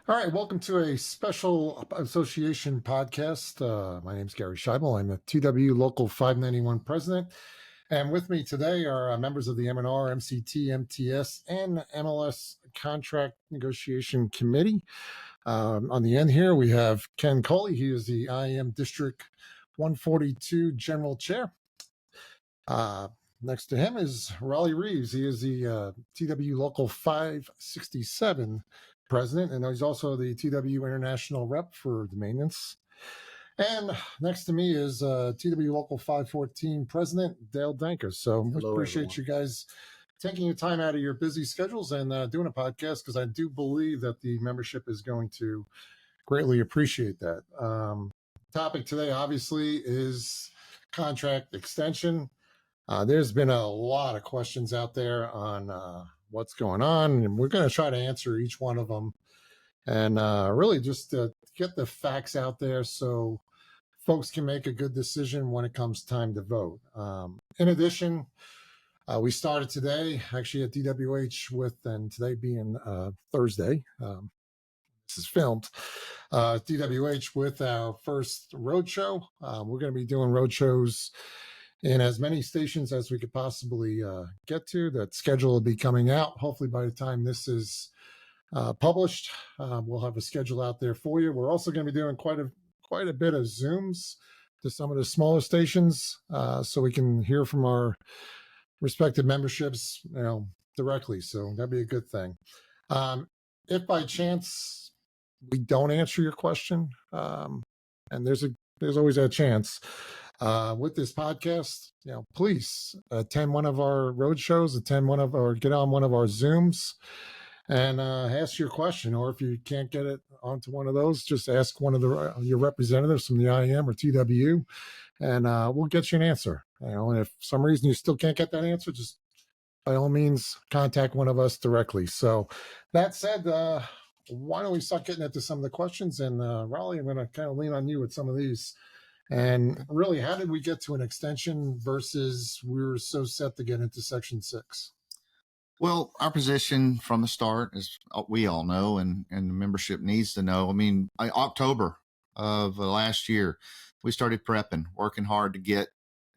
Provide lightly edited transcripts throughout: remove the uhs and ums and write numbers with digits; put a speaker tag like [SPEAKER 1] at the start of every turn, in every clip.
[SPEAKER 1] All right, welcome to a special association podcast. My name is Gary Scheibel. I'm the TWU Local 591 president. And with me today are members of the M&R, MCT, MTS, and MLS Contract Negotiation Committee. On the end here, we have Ken Coley. He is the IM District 142 General Chair. Next to him is Raleigh Reeves. He is the TWU Local 567 president, and he's also the TWU International rep for the maintenance. And next to me is TWU Local 514 president, Dale Danker. So we appreciate you guys taking your time out of your busy schedules and doing a podcast, because I do believe that the membership is going to greatly appreciate that. Topic today, obviously, is contract extension. There's been a lot of questions out there on what's going on, and we're going to try to answer each one of them and really just get the facts out there so folks can make a good decision when it comes time to vote. In addition, we started today actually at DWH and today being Thursday, this is filmed, DWH with our first roadshow. We're going to be doing roadshows in as many stations as we could possibly get to. That schedule will be coming out. Hopefully by the time this is published, we'll have a schedule out there for you. We're also going to be doing quite a bit of Zooms to some of the smaller stations, so we can hear from our respective memberships, directly. So that'd be a good thing. If by chance we don't answer your question, and there's always a chance, with this podcast, please attend one of our road shows, get on one of our Zooms and ask your question. Or if you can't get it onto one of those, just ask one of your representatives from the IM or TWU, and we'll get you an answer. And if for some reason you still can't get that answer, just by all means contact one of us directly. So that said, why don't we start getting into some of the questions? And Raleigh, I'm going to kind of lean on you with some of these. And really, how did we get to an extension versus we were so set to get into Section 6?
[SPEAKER 2] Well, our position from the start, as we all know, and the membership needs to know, October of last year, we started prepping, working hard to get,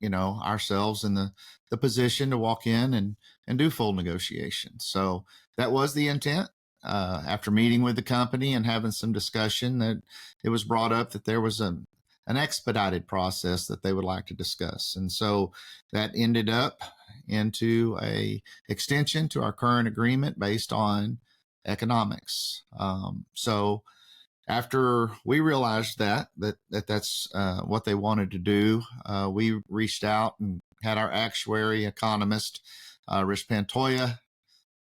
[SPEAKER 2] ourselves in the position to walk in and do full negotiations. So that was the intent. After meeting with the company and having some discussion, that it was brought up that there was an expedited process that they would like to discuss. And so that ended up into a extension to our current agreement based on economics. So after we realized that's what they wanted to do, we reached out and had our actuary economist, Rich Pantoya,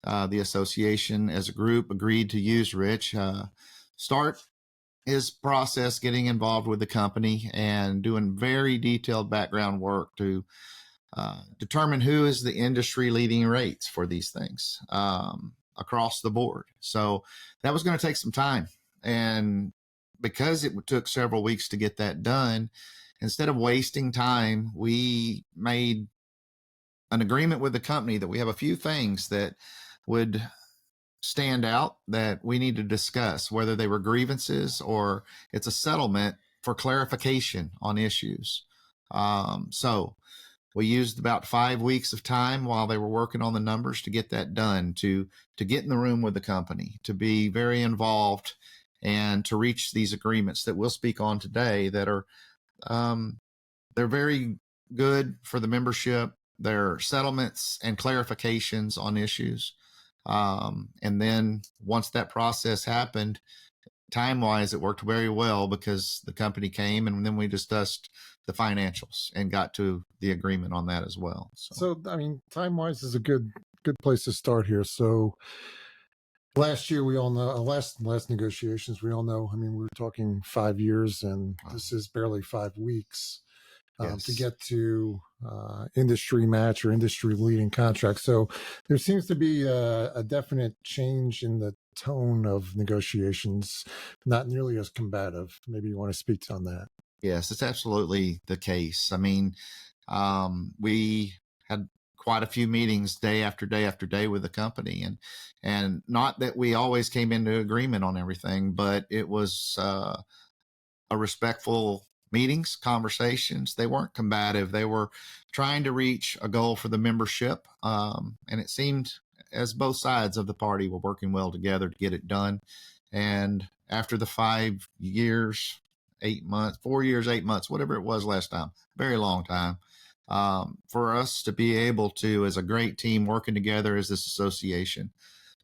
[SPEAKER 2] the association as a group agreed to use Rich, start his process getting involved with the company and doing very detailed background work to determine who is the industry leading rates for these things across the board. So that was going to take some time. And because it took several weeks to get that done, instead of wasting time, we made an agreement with the company that we have a few things that would stand out that we need to discuss, whether they were grievances or it's a settlement for clarification on issues. So we used about 5 weeks of time while they were working on the numbers to get that done, to get in the room with the company, to be very involved, and to reach these agreements that we'll speak on today that are they're very good for the membership. They're settlements and clarifications on issues. And then once that process happened, time-wise, it worked very well because the company came and then we discussed the financials and got to the agreement on that as well.
[SPEAKER 1] So time-wise is a good place to start here. So last year, we all know, last negotiations, we all know, we were talking 5 years, and this is barely 5 weeks.
[SPEAKER 2] Yes.
[SPEAKER 1] To get to industry match or industry leading contracts. So there seems to be a definite change in the tone of negotiations, not nearly as combative. Maybe you want to speak on that.
[SPEAKER 2] Yes, it's absolutely the case. We had quite a few meetings day after day after day with the company, and not that we always came into agreement on everything, but it was a respectful meetings, conversations. They weren't combative. They were trying to reach a goal for the membership, and it seemed as both sides of the party were working well together to get it done. And after the 5 years, 8 months, 4 years, 8 months, whatever it was last time, very long time, for us to be able to, as a great team working together as this association,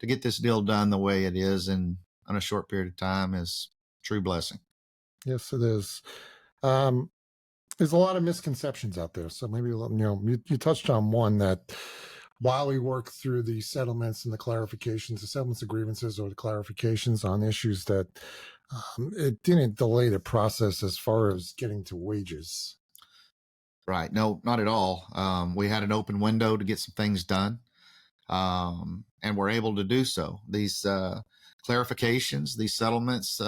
[SPEAKER 2] to get this deal done the way it is in a short period of time is a true blessing.
[SPEAKER 1] Yes, it is. There's a lot of misconceptions out there. So maybe, you touched on one, that while we work through the settlements and the clarifications, the settlements of grievances or the clarifications on issues, that it didn't delay the process as far as getting to wages.
[SPEAKER 2] Right. No, not at all. We had an open window to get some things done, and we're able to do so. These clarifications, these settlements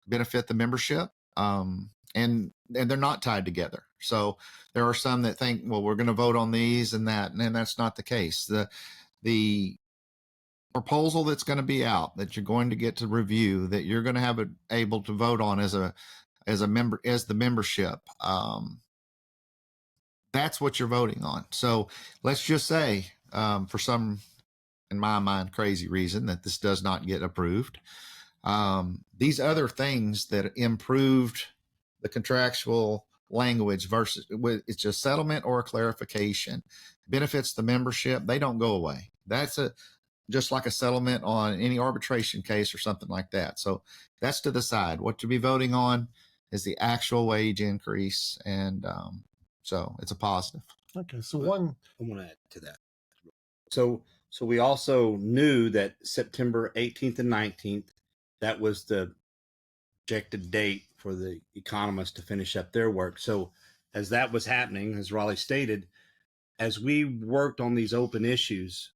[SPEAKER 2] benefit the membership, and they're not tied together. So there are some that think, well, we're going to vote on these and that, and that's not the case. The proposal that's going to be out, that you're going to get to review, that you're going to have able to vote on as a member, as the membership, that's what you're voting on. So let's just say, for some, in my mind, crazy reason, that this does not get approved. These other things that improved the contractual language versus it's a settlement or a clarification, benefits the membership, they don't go away. That's just like a settlement on any arbitration case or something like that. So that's to the side. What to be voting on is the actual wage increase, and so it's a positive.
[SPEAKER 1] Okay, so
[SPEAKER 3] I
[SPEAKER 1] one,
[SPEAKER 3] want to add to that. So we also knew that September 18th and 19th, that was the projected date for the economists to finish up their work. So as that was happening, as Raleigh stated, as we worked on these open issues,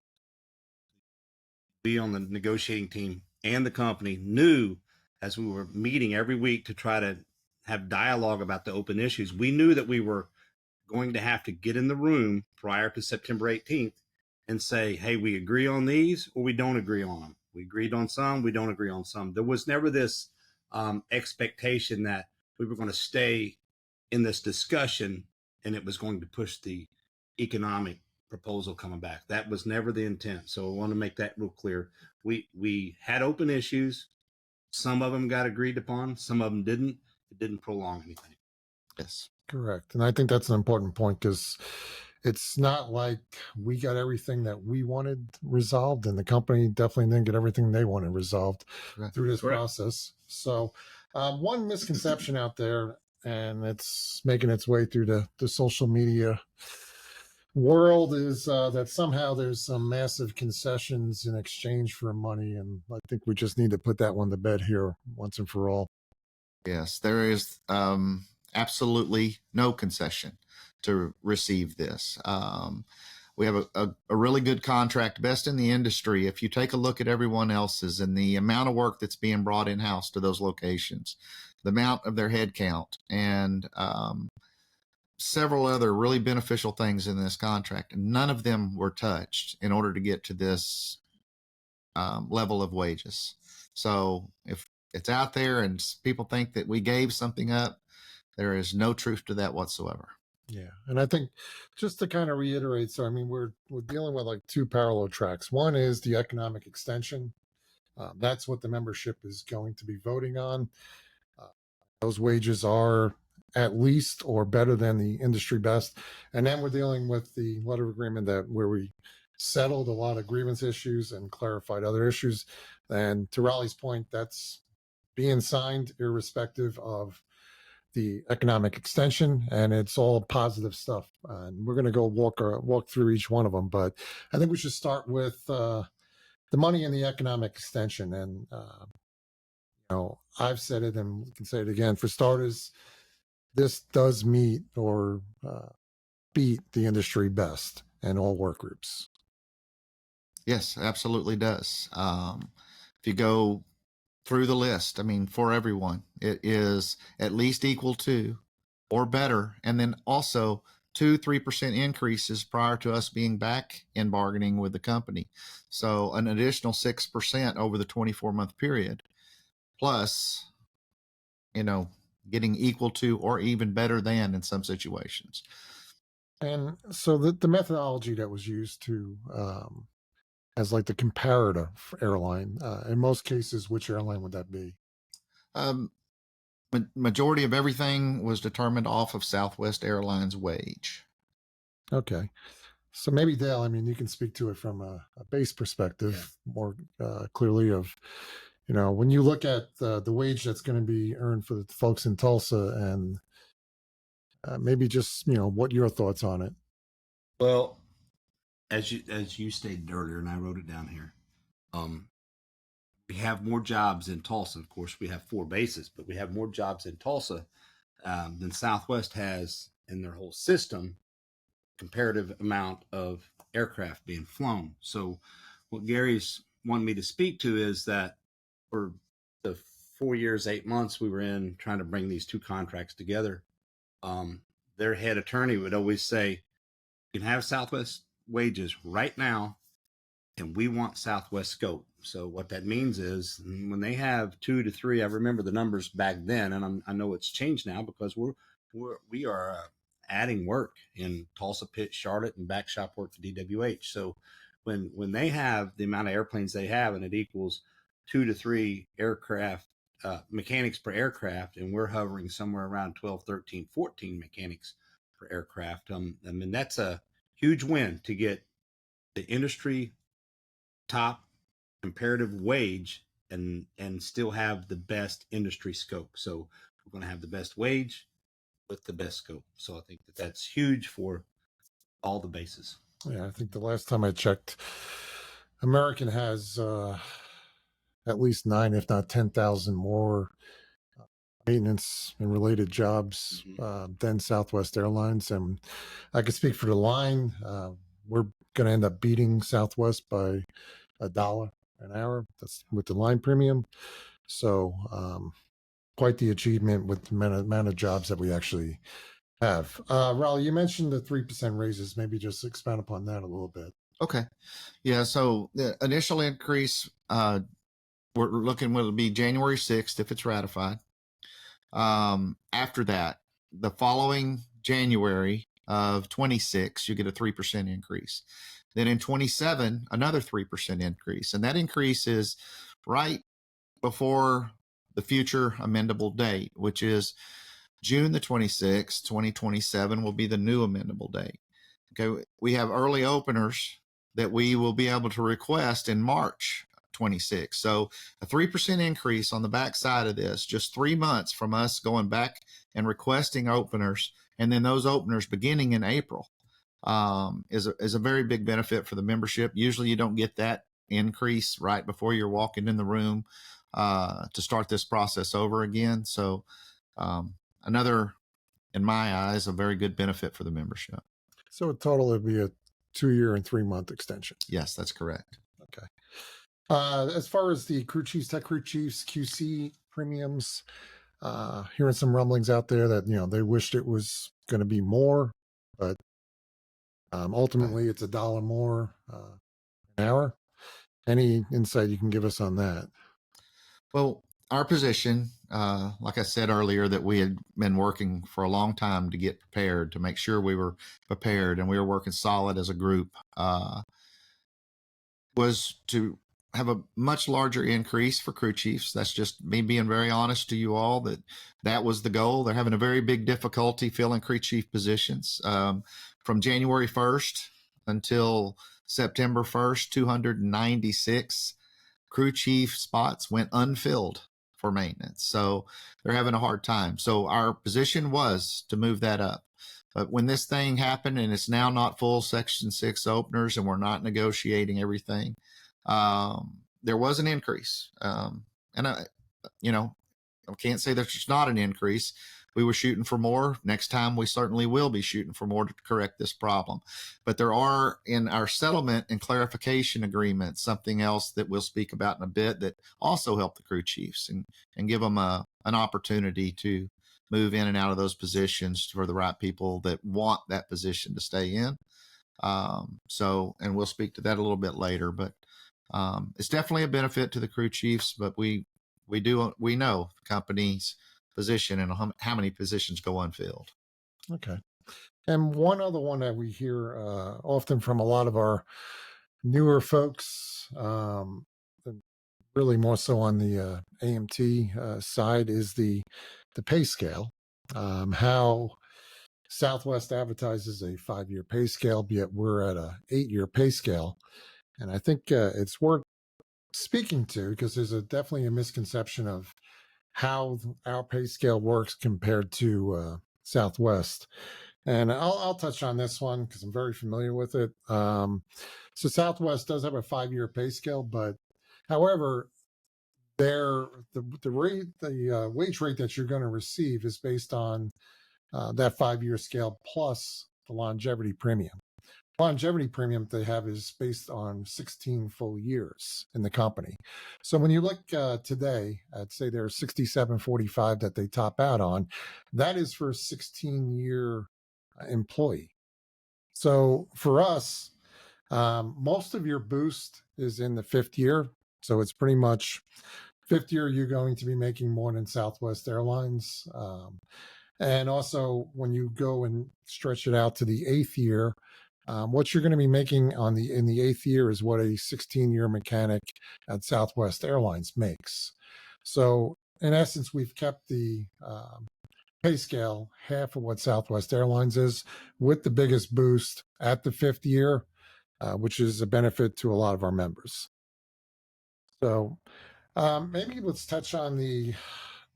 [SPEAKER 3] we on the negotiating team and the company knew, as we were meeting every week to try to have dialogue about the open issues, we knew that we were going to have to get in the room prior to September 18th and say, hey, we agree on these or we don't agree on them. We agreed on some, we don't agree on some. There was never this expectation that we were going to stay in this discussion and it was going to push the economic proposal coming back. That was never the intent. So I want to make that real clear. We had open issues. Some of them got agreed upon, some of them didn't. It didn't prolong anything.
[SPEAKER 2] Yes.
[SPEAKER 1] correct. And I think that's an important point, because it's not like we got everything that we wanted resolved, and the company definitely didn't get everything they wanted resolved through this
[SPEAKER 3] Correct.
[SPEAKER 1] process. So, one misconception out there, and it's making its way through the social media world, is that somehow there's some massive concessions in exchange for money. And I think we just need to put that one to bed here once and for all.
[SPEAKER 2] Yes, there is absolutely no concession to receive this. We have a really good contract, best in the industry. If you take a look at everyone else's and the amount of work that's being brought in-house to those locations, the amount of their head count, and several other really beneficial things in this contract, and none of them were touched in order to get to this level of wages. So if it's out there and people think that we gave something up, there is no truth to that whatsoever.
[SPEAKER 1] Yeah, and I think, just to kind of reiterate, so I mean, we're dealing with like two parallel tracks. One is the economic extension. That's what the membership is going to be voting on. Those wages are at least or better than the industry best. And then we're dealing with the letter of agreement, that where we settled a lot of grievance issues and clarified other issues. And to Raleigh's point, that's being signed irrespective of the economic extension, and it's all positive stuff. And we're going to go walk through each one of them, but I think we should start with the money and the economic extension. And I've said it, and we can say it again. For starters, this does meet or beat the industry best in all work groups.
[SPEAKER 2] Yes, absolutely does. If you go through the list, I mean, for everyone, it is at least equal to or better, and then also 2-3% increases prior to us being back in bargaining with the company. So an additional 6% over the 24-month period, plus, getting equal to or even better than in some situations.
[SPEAKER 1] And so the methodology that was used to as like the comparator for airline, in most cases, which airline would that be?
[SPEAKER 2] Majority of everything was determined off of Southwest Airlines wage.
[SPEAKER 1] Okay. So maybe Dale, I mean, you can speak to it from a base perspective more clearly of, when you look at the wage that's going to be earned for the folks in Tulsa and maybe just, what your thoughts on it.
[SPEAKER 3] Well, as you stated earlier, and I wrote it down here, we have more jobs in Tulsa. Of course, we have 4 bases, but we have more jobs in Tulsa than Southwest has in their whole system, comparative amount of aircraft being flown. So what Gary's wanted me to speak to is that for the 4 years, 8 months we were in trying to bring these 2 contracts together, their head attorney would always say, you can have Southwest wages right now, and we want Southwest scope. So what that means is when they have 2 to 3, I remember the numbers back then, and I know it's changed now because we are adding work in Tulsa, Pitt, Charlotte, and back shop work for DWH. So when they have the amount of airplanes they have, and it equals 2 to 3 aircraft mechanics per aircraft, and we're hovering somewhere around 12, 13, 14 mechanics per aircraft. I mean, that's a huge win to get the industry top comparative wage and still have the best industry scope. So we're going to have the best wage with the best scope. So I think that's huge for all the bases.
[SPEAKER 1] Yeah, I think the last time I checked, American has at least 9, if not 10,000 more maintenance and related jobs than Southwest Airlines. And I could speak for the line. We're going to end up beating Southwest by $1 an hour. That's with the line premium. So quite the achievement with the amount of jobs that we actually have. Raleigh, you mentioned the 3% raises. Maybe just expound upon that a little bit.
[SPEAKER 2] Okay. Yeah. So the initial increase, we're looking, will be January 6th if it's ratified. After that, the following January of 26, you get a 3% increase. Then in 27, another 3% increase. And that increase is right before the future amendable date, which is June the 26th, 2027 will be the new amendable date. Okay. We have early openers that we will be able to request in March 26. So a 3% increase on the backside of this, just 3 months from us going back and requesting openers, and then those openers beginning in April, is a very big benefit for the membership. Usually you don't get that increase right before you're walking in the room to start this process over again. So another, in my eyes, a very good benefit for the membership.
[SPEAKER 1] So in total, it'd be a 2-year and 3-month extension.
[SPEAKER 2] Yes, that's correct.
[SPEAKER 1] Okay. As far as the crew chiefs, tech crew chiefs, QC premiums, hearing some rumblings out there that, they wished it was going to be more, but ultimately it's $1 more an hour. Any insight you can give us on that?
[SPEAKER 2] Well, our position, like I said earlier, that we had been working for a long time to get prepared, to make sure we were prepared and we were working solid as a group, was to have a much larger increase for crew chiefs. That's just me being very honest to you all, that was the goal. They're having a very big difficulty filling crew chief positions. From January 1st until September 1st, 296 crew chief spots went unfilled for maintenance. So they're having a hard time. So our position was to move that up. But when this thing happened and it's now not full Section 6 openers and we're not negotiating everything, there was an increase. And I can't say there's not an increase. We were shooting for more. Next time, we certainly will be shooting for more to correct this problem. But there are, in our settlement and clarification agreement, something else that we'll speak about in a bit that also help the crew chiefs and give them an opportunity to move in and out of those positions for the right people that want that position to stay in. And we'll speak to that a little bit later, but it's definitely a benefit to the crew chiefs, but we know the company's position and how many positions go unfilled.
[SPEAKER 1] Okay. And one other one that we hear often from a lot of our newer folks, and really more so on the AMT side, is the pay scale. How Southwest advertises a 5-year pay scale, yet we're at a 8-year pay scale. And I think it's worth speaking to, because there's definitely a misconception of how our pay scale works compared to Southwest. And I'll touch on this one because I'm very familiar with it. So Southwest does have a 5-year pay scale, but however, the wage rate that you're going to receive is based on that 5-year scale plus the longevity premium. Longevity premium they have is based on 16 full years in the company. So when you look today at, say, their 67.45 that they top out on, that is for a 16-year employee. So for us, most of your boost is in the 5th year. So it's pretty much 5th year, you're going to be making more than Southwest Airlines. And also when you go and stretch it out to the 8th year, what you're going to be making in the 8th year is what a 16-year mechanic at Southwest Airlines makes. So in essence, we've kept the pay scale half of what Southwest Airlines is, with the biggest boost at the 5th year, which is a benefit to a lot of our members. So maybe let's touch on the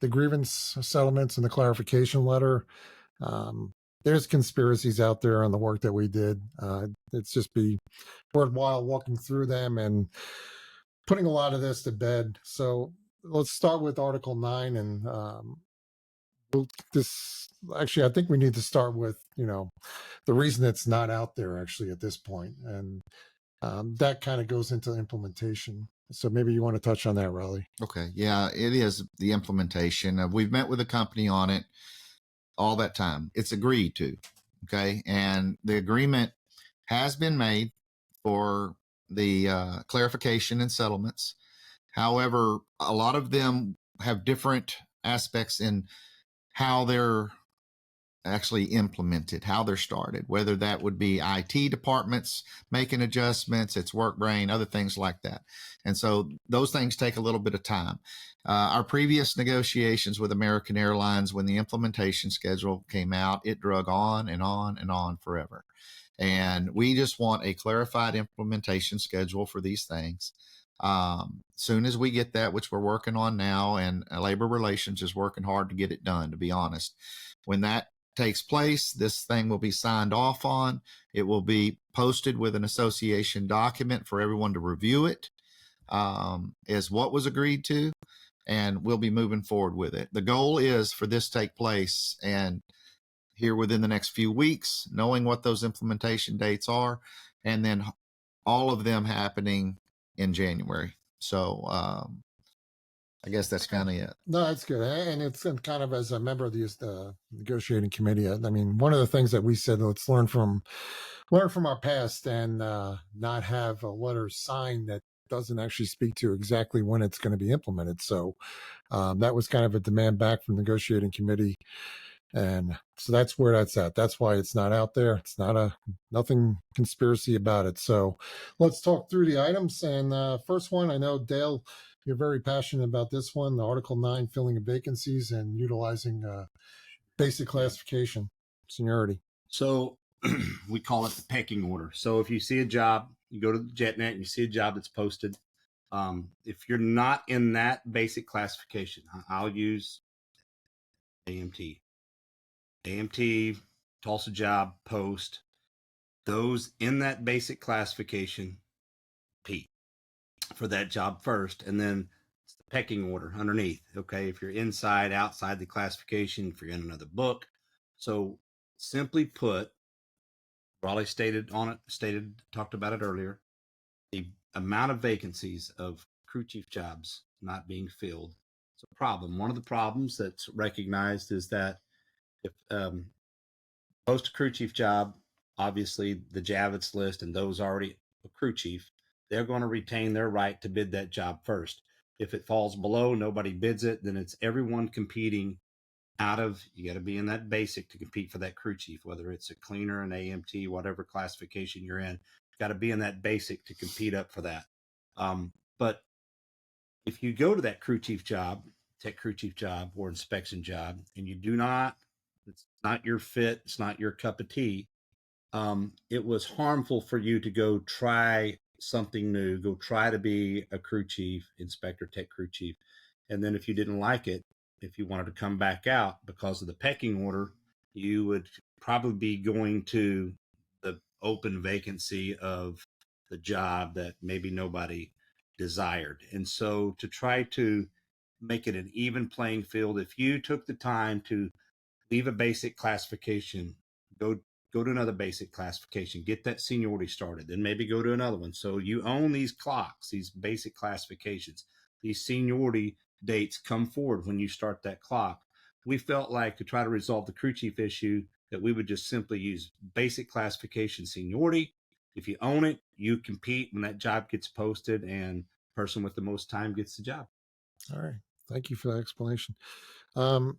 [SPEAKER 1] grievance settlements and the clarification letter. There's conspiracies out there on the work that we did. It's just be worthwhile walking through them and putting a lot of this to bed. So let's start with Article 9, and I think we need to start with the reason it's not out there actually at this point, and that kind of goes into implementation. So maybe you want to touch on that, Raleigh.
[SPEAKER 2] Okay. Yeah, it is the implementation. We've met with the company on it all that time. It's agreed to. Okay. And the agreement has been made for the clarification and settlements. However, a lot of them have different aspects in how they're actually implemented, how they're started, whether that would be IT departments making adjustments, it's work brain, other things like that. And so those things take a little bit of time. Our previous negotiations with American Airlines, when the implementation schedule came out, it drug on and on and on forever. And we just want a clarified implementation schedule for these things. Soon as we get that, which we're working on now, and Labor Relations is working hard to get it done, to be honest. When that takes place, this thing will be signed off on. It will be posted with an association document for everyone to review it, is what was agreed to, and we'll be moving forward with it. The goal is for this to take place and here within the next few weeks, knowing what those implementation dates are, and then all of them happening in January. So I guess that's kind of it.
[SPEAKER 1] No, that's good. And it's kind of, as a member of the negotiating committee, I mean, one of the things that we said, let's learn from our past and not have a letter signed that doesn't actually speak to exactly when it's going to be implemented. So that was kind of a demand back from the negotiating committee. And so that's where that's at. That's why it's not out there. It's nothing conspiracy about it. So let's talk through the items. And first one, I know, Dale, you're very passionate about this one, the Article 9, filling of vacancies and utilizing basic classification, seniority.
[SPEAKER 3] So we call it the pecking order. So if you see a job, you go to the JetNet and you see a job that's posted. If you're not in that basic classification, I'll use AMT, Tulsa job, post, those in that basic classification, P for that job first, and then it's the pecking order underneath. Okay, if you're inside, outside the classification, if you're in another book. So simply put, Raleigh talked about it earlier, the amount of vacancies of crew chief jobs not being filled It's a problem. One of the problems that's recognized is that if post a crew chief job, obviously the Javits list and those already a crew chief, they're going to retain their right to bid that job first. If it falls below, nobody bids it, then it's everyone competing out of, you got to be in that basic to compete for that crew chief, whether it's a cleaner, an AMT, whatever classification you're in, got to be in that basic to compete up for that. But if you go to that crew chief job, tech crew chief job or inspection job, and you do not, it's not your fit, it's not your cup of tea, it was harmful for you to go try something new, go try to be a crew chief, inspector, tech crew chief. And then if you didn't like it, if you wanted to come back out because of the pecking order, you would probably be going to the open vacancy of the job that maybe nobody desired. And so to try to make it an even playing field, if you took the time to leave a basic classification, go to another basic classification, get that seniority started, then maybe go to another one. So you own these clocks, these basic classifications, these seniority dates come forward when you start that clock. We felt like to try to resolve the crew chief issue that we would just simply use basic classification seniority. If you own it, you compete when that job gets posted, and person with the most time gets the job.
[SPEAKER 1] All right. Thank you for that explanation.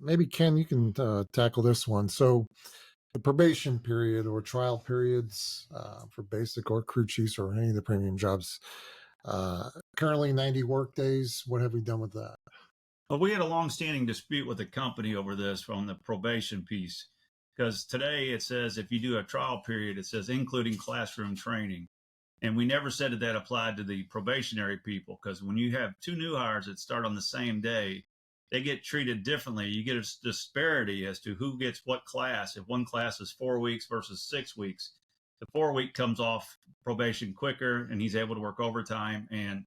[SPEAKER 1] Maybe Ken, you can tackle this one. So the probation period or trial periods for basic or crew chiefs or any of the premium jobs, currently 90 work days. What have we done with that?
[SPEAKER 4] Well, we had a long-standing dispute with the company over this from the probation piece, because today it says if you do a trial period, it says including classroom training. And we never said that applied to the probationary people, because when you have two new hires that start on the same day, they get treated differently. You get a disparity as to who gets what class. If one class is 4 weeks versus 6 weeks, the 4 week comes off probation quicker and he's able to work overtime and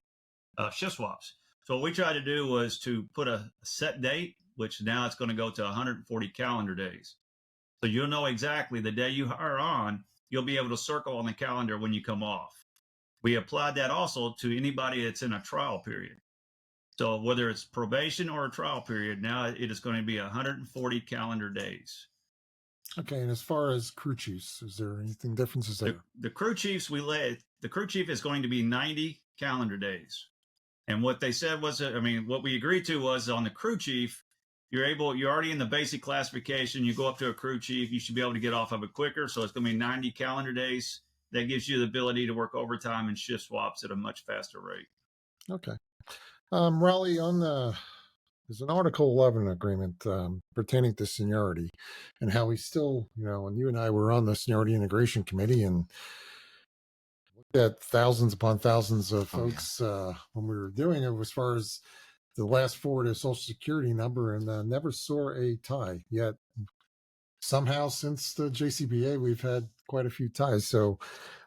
[SPEAKER 4] shift swaps. So what we tried to do was to put a set date, which now it's going to go to 140 calendar days. So you'll know exactly the day you are on, you'll be able to circle on the calendar when you come off. We applied that also to anybody that's in a trial period. So whether it's probation or a trial period, now it is going to be 140 calendar days.
[SPEAKER 1] Okay, and as far as crew chiefs, is there anything differences there?
[SPEAKER 4] The crew chiefs the crew chief is going to be 90 calendar days. And what they said was, what we agreed to was on the crew chief, you're already in the basic classification. You go up to a crew chief, you should be able to get off of it quicker. So it's going to be 90 calendar days. That gives you the ability to work overtime and shift swaps at a much faster rate.
[SPEAKER 1] Okay. Raleigh, there's an Article 11 agreement pertaining to seniority and how we still, and you and I were on the Seniority Integration Committee and looked at thousands upon thousands of folks when we were doing it as far as the last four to Social Security number and never saw a tie. Yet somehow since the JCBA, we've had quite a few ties. So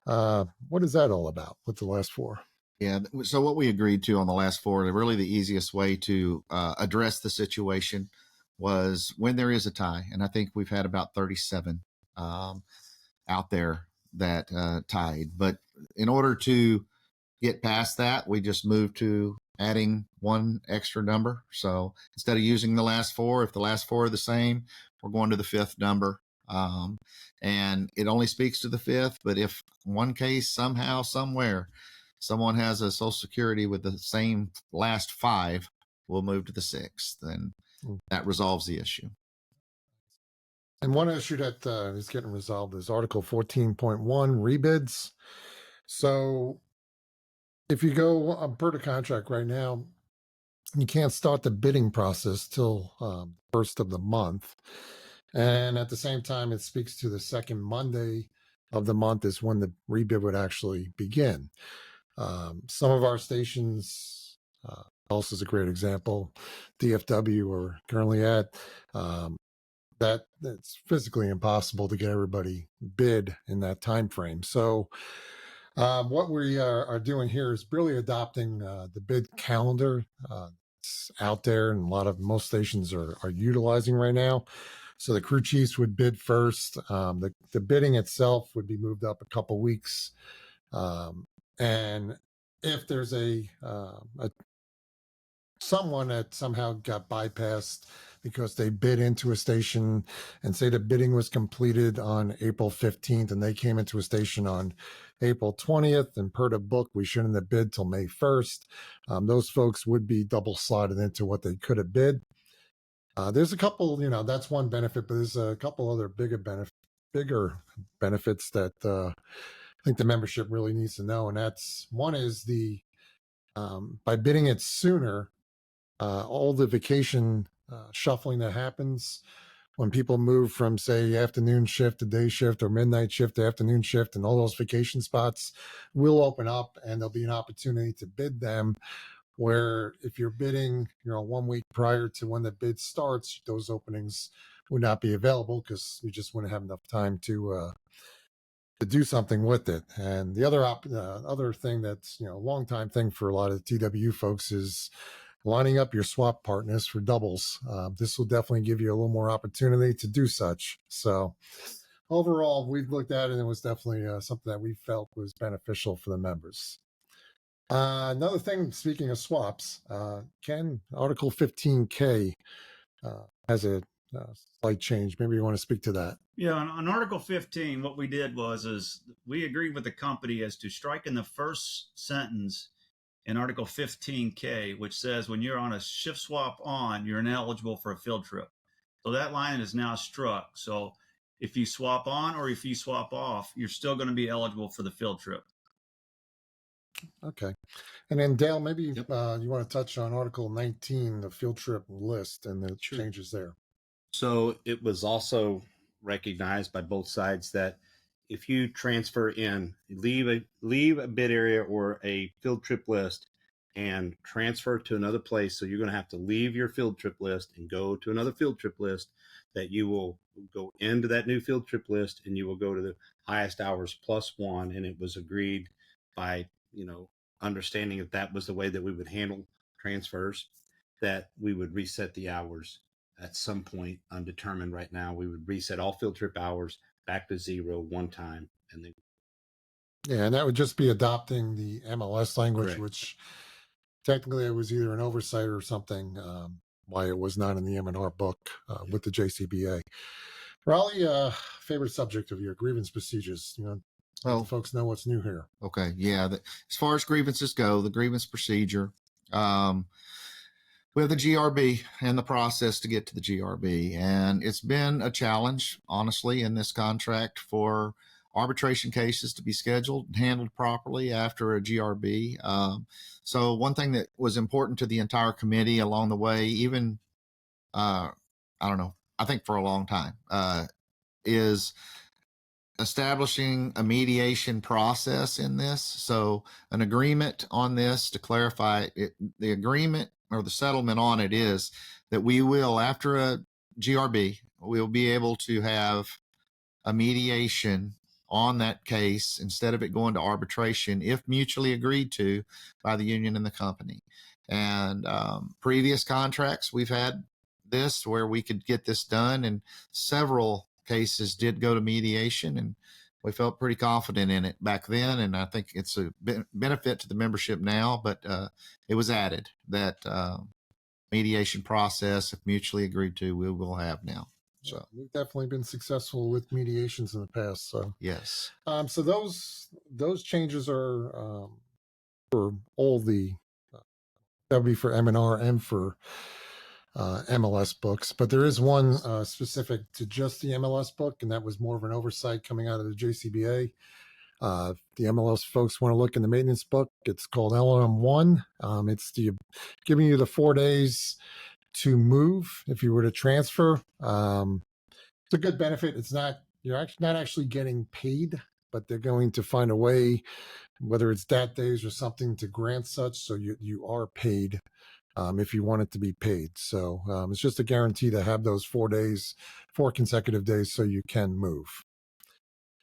[SPEAKER 1] what is that all about with the last four?
[SPEAKER 2] Yeah. So what we agreed to on the last four, really the easiest way to address the situation was when there is a tie. And I think we've had about 37 out there that tied. But in order to get past that, we just moved to adding one extra number. So instead of using the last four, if the last four are the same, we're going to the fifth number. And it only speaks to the fifth. But if one case somehow, somewhere, someone has a Social Security with the same last five, we'll move to the sixth, and that resolves the issue.
[SPEAKER 1] And one issue that is getting resolved is Article 14.1 rebids. So if you go per the contract right now, you can't start the bidding process till first of the month. And at the same time, it speaks to the second Monday of the month is when the rebid would actually begin. Some of our stations, also is a great example, DFW we're currently at, that it's physically impossible to get everybody bid in that time frame. So what we are doing here is really adopting the bid calendar. It's out there and most stations are utilizing right now. So the crew chiefs would bid first. The bidding itself would be moved up a couple weeks. And if there's a someone that somehow got bypassed because they bid into a station, and say the bidding was completed on April 15th and they came into a station on April 20th, and per the book, we shouldn't have bid till May 1st. Those folks would be double slotted into what they could have bid. There's a couple, that's one benefit, but there's a couple other bigger benefits that I think the membership really needs to know. And that's one is by bidding it sooner, all the vacation shuffling that happens when people move from, say, afternoon shift to day shift or midnight shift to afternoon shift, and all those vacation spots will open up and there'll be an opportunity to bid them. Where if you're bidding, 1 week prior to when the bid starts, those openings would not be available because you just wouldn't have enough time to do something with it. And the other thing that's a long time thing for a lot of TWU folks is lining up your swap partners for doubles. This will definitely give you a little more opportunity to do such. So overall, we've looked at it and it was definitely something that we felt was beneficial for the members. Another thing, speaking of swaps, Ken, Article 15K has a slight change. Maybe you want to speak to that.
[SPEAKER 4] Yeah, on Article 15, what we did is we agreed with the company as to striking the first sentence in Article 15K, which says when you're on a shift swap on, you're ineligible for a field trip. So that line is now struck. So if you swap on or if you swap off, you're still going to be eligible for the field trip.
[SPEAKER 1] Okay. And then Dale, maybe
[SPEAKER 3] Yep.
[SPEAKER 1] you want to touch on Article 19, the field trip list and the changes there.
[SPEAKER 3] So it was also recognized by both sides that if you transfer in, leave a bid area or a field trip list and transfer to another place, so you're going to have to leave your field trip list and go to another field trip list, that you will go into that new field trip list and you will go to the highest hours +1. And it was agreed by, understanding that that was the way that we would handle transfers, that we would reset the hours at some point undetermined right now. We would reset all field trip hours back to 0 one time. And then
[SPEAKER 1] Yeah, and that would just be adopting the MLS language,
[SPEAKER 3] Correct.
[SPEAKER 1] which technically it was either an oversight or something, why it was not in the M&R book with the JCBA. Raleigh, favorite subject of your grievance procedures, let the folks know what's new here.
[SPEAKER 2] Okay. Yeah. As far as grievances go, the grievance procedure, we have the GRB and the process to get to the GRB. And it's been a challenge, honestly, in this contract for arbitration cases to be scheduled and handled properly after a GRB. So one thing that was important to the entire committee along the way, even, I don't know, I think for a long time, is establishing a mediation process in this. So an agreement on this to clarify it, the agreement or the settlement on it is that we will, after a GRB, we'll be able to have a mediation on that case instead of it going to arbitration if mutually agreed to by the union and the company. And previous contracts, we've had this where we could get this done, and several cases did go to mediation, and we felt pretty confident in it back then. And I think it's a benefit to the membership now, but it was added that mediation process, if mutually agreed to, we will have now. So
[SPEAKER 1] we've definitely been successful with mediations in the past. So
[SPEAKER 2] yes.
[SPEAKER 1] So those changes are for all the that would be for M&R and for MLS books, but there is one specific to just the MLS book, and that was more of an oversight coming out of the JCBA. The MLS folks want to look in the maintenance book. It's called LM1. It's giving you the 4 days to move if you were to transfer. It's a good benefit. You're actually not actually getting paid, but they're going to find a way, whether it's dat days or something, to grant such, so you are paid if you want it to be paid. So it's just a guarantee to have those 4 days, 4 consecutive days, so you can move.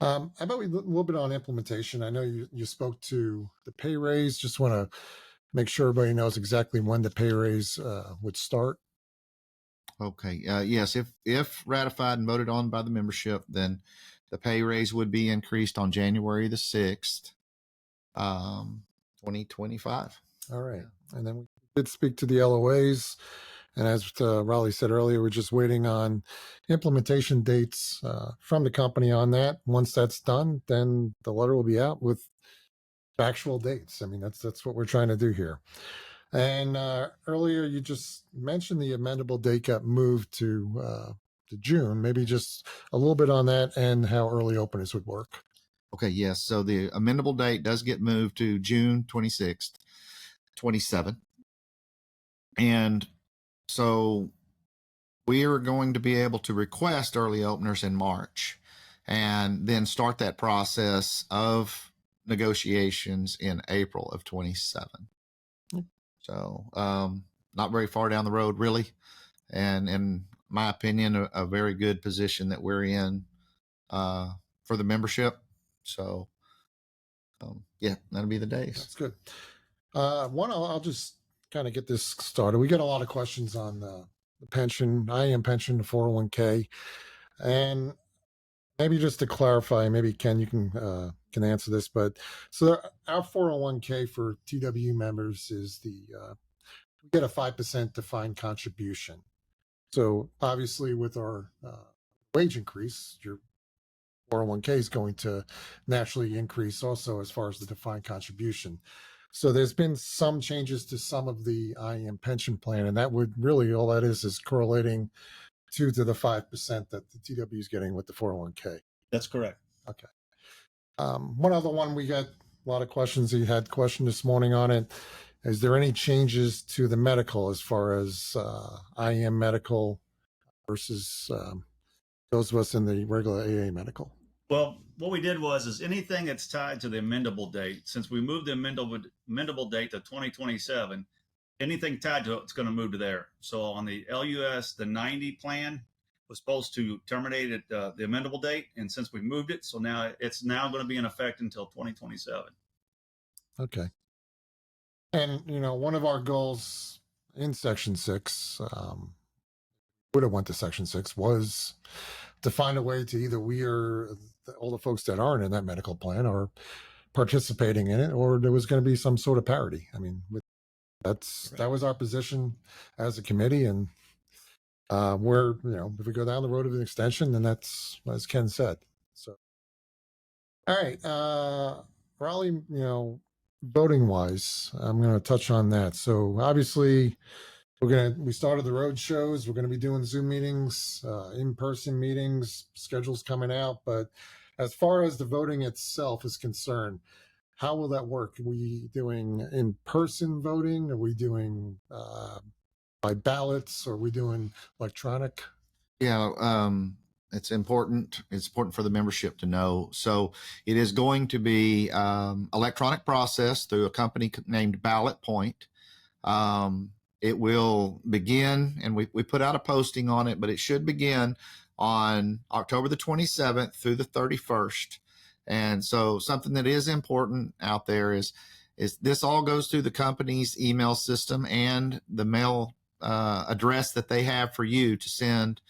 [SPEAKER 1] How about we look a little bit on implementation? I know you spoke to the pay raise. Just want to make sure everybody knows exactly when the pay raise would start.
[SPEAKER 2] Okay. Yes. If ratified and voted on by the membership, then the pay raise would be increased on January the 6th, 2025.
[SPEAKER 1] All right. And then we did speak to the LOAs. And as Raleigh said earlier, we're just waiting on implementation dates from the company on that. Once that's done, then the letter will be out with actual dates. I mean, that's what we're trying to do here. And earlier, you just mentioned the amendable date got moved to June. Maybe just a little bit on that and how early openers would work.
[SPEAKER 2] Okay, yes. So the amendable date does get moved to June 26th, 27. And so we are going to be able to request early openers in March and then start that process of negotiations in April of 27. So not very far down the road, really. And in my opinion, a very good position that we're in for the membership. So yeah, that'll be the days.
[SPEAKER 1] That's good. I'll just kind of get this started. We get a lot of questions on the pension, IAM pension, the 401k, and maybe just to clarify, maybe Ken, you can answer this. But so our 401k for TWU members is we get a 5% defined contribution. So obviously, with our wage increase, your 401k is going to naturally increase also as far as the defined contribution. So there's been some changes to some of the IAM pension plan, and that would really, all that is correlating to the 5% that the TW is getting with the 401k.
[SPEAKER 4] That's correct.
[SPEAKER 1] Okay. One other one, we got a lot of questions. You had a question this morning on it. Is there any changes to the medical as far as IAM medical versus those of us in the regular AA medical?
[SPEAKER 4] Well, what we did is anything that's tied to the amendable date, since we moved the amendable date to 2027, anything tied to it's going to move to there. So on the LUS, the 90 plan was supposed to terminate at the amendable date. And since we moved it, so now it's now going to be in effect until 2027.
[SPEAKER 1] Okay. And, one of our goals in Section 6, would have went to Section 6, was to find a way to either we or all the folks that aren't in that medical plan are participating in it, or there was going to be some sort of parity. I mean, that was our position as a committee, and we're, if we go down the road of an extension, then that's as Ken said. So, all right, Raleigh, voting wise, I'm going to touch on that. So obviously, we started the road shows. We're going to be doing Zoom meetings, in-person meetings, schedules coming out. But as far as the voting itself is concerned, how will that work? Are we doing in-person voting? Are we doing by ballots? Are we doing electronic?
[SPEAKER 2] Yeah, it's important. It's important for the membership to know. So it is going to be electronic process through a company named Ballot Point. It will begin, and we put out a posting on it, but it should begin on October the 27th through the 31st. And so something that is important out there is this all goes through the company's email system and the mail address that they have for you to send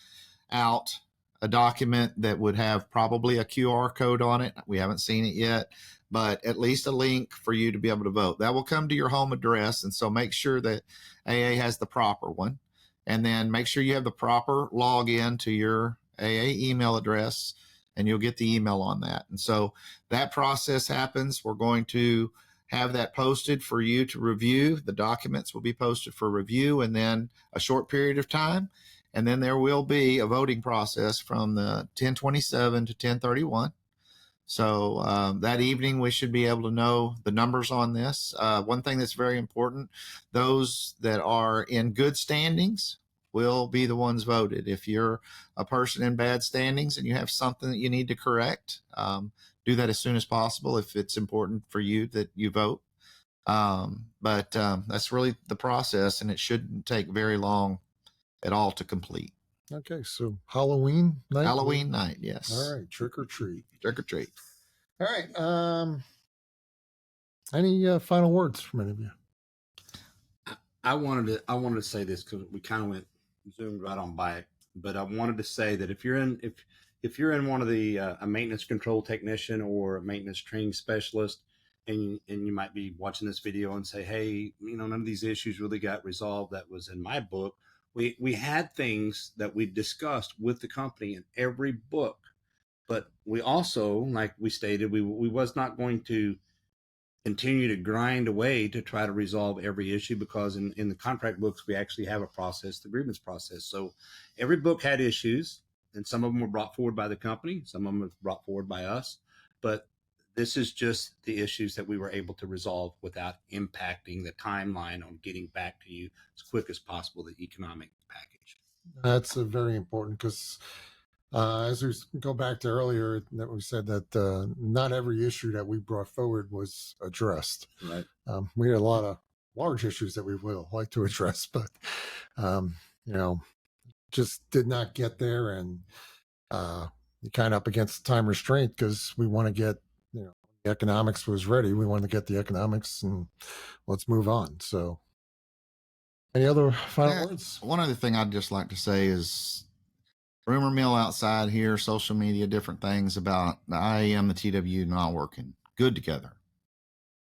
[SPEAKER 2] out a document that would have probably a QR code on it. We haven't seen it yet, but at least a link for you to be able to vote. That will come to your home address. And so make sure that AA has the proper one. And then make sure you have the proper login to your AA email address, and you'll get the email on that. And so that process happens. We're going to have that posted for you to review. The documents will be posted for review, and then a short period of time. And then there will be a voting process from the 10/27 to 10/31. So that evening, we should be able to know the numbers on this. One thing that's very important, those that are in good standings will be the ones voted. If you're a person in bad standings and you have something that you need to correct, do that as soon as possible if it's important for you that you vote. But that's really the process, and it shouldn't take very long at all to complete.
[SPEAKER 1] Okay, so Halloween night?
[SPEAKER 2] Halloween night, yes.
[SPEAKER 1] All right, trick or treat.
[SPEAKER 2] Trick or treat.
[SPEAKER 1] All right. Any final words from any of you?
[SPEAKER 3] I wanted to say this because we kind of zoomed right on by it, but I wanted to say that if you're in one of the a maintenance control technician or a maintenance training specialist, and you might be watching this video and say, hey, none of these issues really got resolved. That was in my book. We had things that we discussed with the company in every book, but we also, like we stated, we was not going to continue to grind away to try to resolve every issue, because in the contract books, we actually have a process, the grievance process. So every book had issues, and some of them were brought forward by the company, some of them were brought forward by us. But this is just the issues that we were able to resolve without impacting the timeline on getting back to you as quick as possible, the economic package.
[SPEAKER 1] That's very important, because as we go back to earlier, that we said that not every issue that we brought forward was addressed.
[SPEAKER 3] Right.
[SPEAKER 1] We had a lot of large issues that we would like to address, but just did not get there, and you kind of up against time restraint, because we want to get the economics was ready. We wanted to get the economics, and let's move on. So, any other final words?
[SPEAKER 2] One other thing I'd just like to say is, rumor mill outside here, social media, different things about the IAM, the TWU not working good together.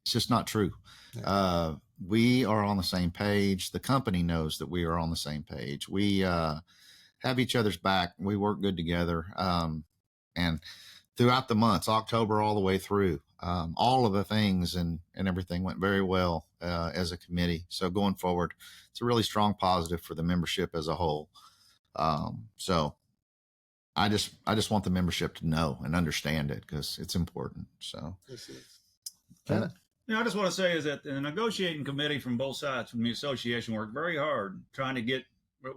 [SPEAKER 2] It's just not true. Yeah. We are on the same page. The company knows that we are on the same page. We have each other's back. We work good together. And throughout the months, October all the way through, all of the things and everything went very well as a committee. So going forward, it's a really strong positive for the membership as a whole. So I just want the membership to know and understand it, because it's important. So,
[SPEAKER 1] Yeah.
[SPEAKER 4] I just want to say is that the negotiating committee from both sides from the association worked very hard trying to get.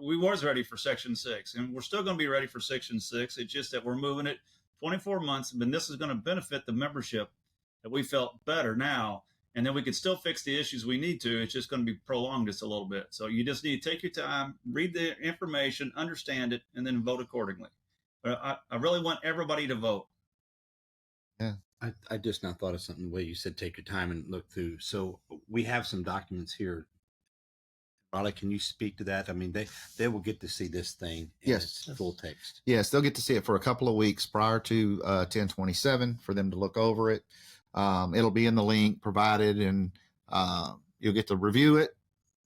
[SPEAKER 4] We was ready for Section 6, and we're still going to be ready for Section 6. It's just that we're moving it 24 months, and this is going to benefit the membership that we felt better now, and then we can still fix the issues we need to. It's just going to be prolonged just a little bit. So you just need to take your time, read the information, understand it, and then vote accordingly. But I really want everybody to vote.
[SPEAKER 2] Yeah.
[SPEAKER 3] I just now thought of something, the way you said take your time and look through. So we have some documents here. Raleigh, can you speak to that? I mean, they will get to see this thing in its full text.
[SPEAKER 2] Yes, they'll get to see it for a couple of weeks prior to 10/27 for them to look over it. It'll be in the link provided, and you'll get to review it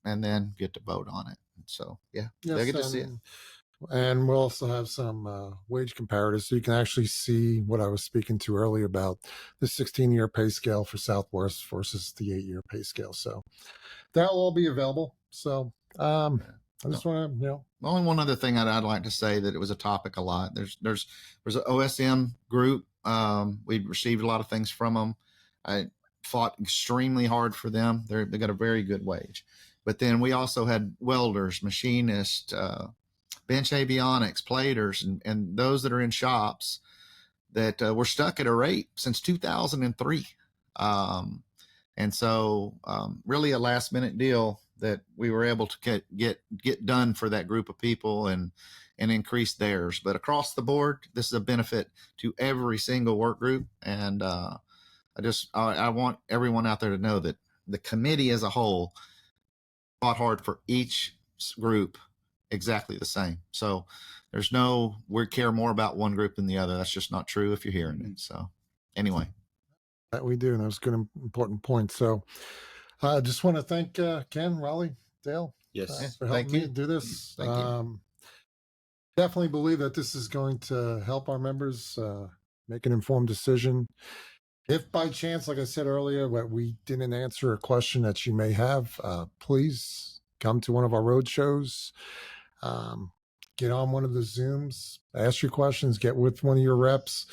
[SPEAKER 2] and then get to vote on it. So, they'll get to see it.
[SPEAKER 1] And we'll also have some wage comparators, so you can actually see what I was speaking to earlier about the 16-year pay scale for Southwest versus the 8-year pay scale. So that'll all be available. So I just want to,
[SPEAKER 2] Only one other thing I'd like to say, that it was a topic a lot. There's an OSM group. We received a lot of things from them. I fought extremely hard for them. They got a very good wage. But then we also had welders, machinists, bench avionics, platers, and those that are in shops that were stuck at a rate since 2003. And so really a last minute deal that we were able to get done for that group of people and increase theirs. But across the board, this is a benefit to every single work group. And I want everyone out there to know that the committee as a whole fought hard for each group exactly the same. So there's we care more about one group than the other. That's just not true if you're hearing it. So anyway.
[SPEAKER 1] That we do. And that was a good, important point. So I just want to thank Ken, Raleigh, Dale.
[SPEAKER 3] Yes.
[SPEAKER 1] For helping me do this.
[SPEAKER 2] Thank you.
[SPEAKER 1] Definitely believe that this is going to help our members make an informed decision. If by chance, like I said earlier, we didn't answer a question that you may have, please come to one of our road shows. Get on one of the Zooms, ask your questions, get with one of your reps,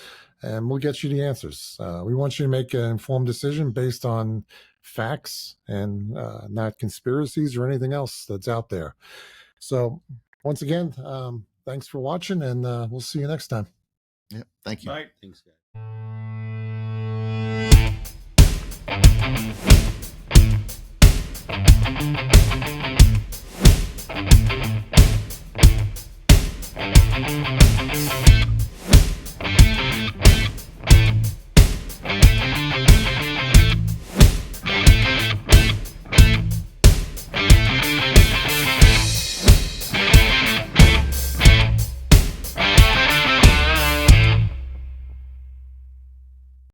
[SPEAKER 1] and we'll get you the answers. We want you to make an informed decision based on facts and not conspiracies or anything else that's out there. So once again, thanks for watching, and we'll see you next time.
[SPEAKER 2] Yeah, thank you.
[SPEAKER 4] Bye.
[SPEAKER 3] Thanks, guys.